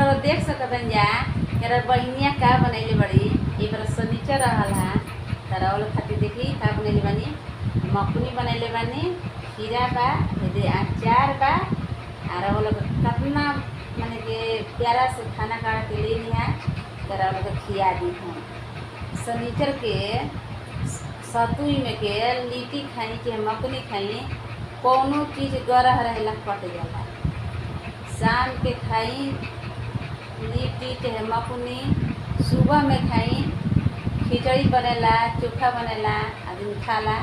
रउआ देख सकतन जा मेरा बहिनिया का बनैले बड़ी एक बार सनीचर रहल है तारा वाला खातिर देखी का बनैले बानी मखनी बनैले बानी खीरा बा दे अचार बा आर वाला कितना माने के प्यारा से खाना खा के ले लिया तारा वाला खिया दी हम सनीचर के सतुई में के लिट्टी खाई के मखनी खाई कौनो चीज गरह रहेला कट जाला शाम के खाई लिट्टी चाहे मखनी सुबह में खाई खिचड़ी बनेला चोखा बनेला आदमी खाला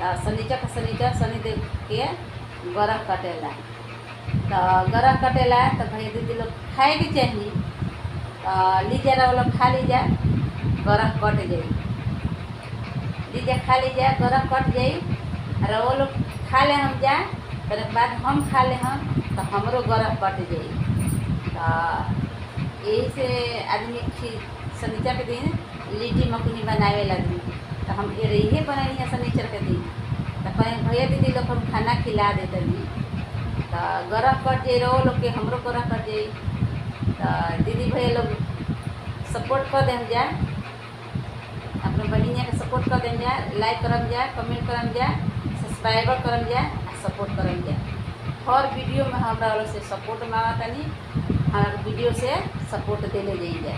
तो शनिचर शनि देव के गरह कटेला तो गरह कटेला तो भाई दीदी लोग खाए के चाहिए लीजा रहा लोग खा लीजा गरह कट जाई लीजा खा लीजा गरह कट जाई और वो लोग खा ले हम जा फिर बाद हम खा ले हम तो हमरो गरह कट जाई तो यही से आदमी शनिचर के दिन लिट्टी मखनी बनावे लगी तो हम यही बनाई है शनिचर के दिन तो कहीं भैया दीदी लोग हम खाना खिला देते तो गरह कट जाए रो लोग के हमरो गरह कट जाए तो दीदी भैया लोग सपोर्ट कर दें जा अपने बहनिया के सपोर्ट कर दें जा लाइक करम जा कमेंट करम जा सब्सक्राइबर करम जा सपोर्ट करम जा हर वीडियो में हमारा से सपोर्ट मांगा तनी हमारे वीडियो से सपोर्ट देने जाइए।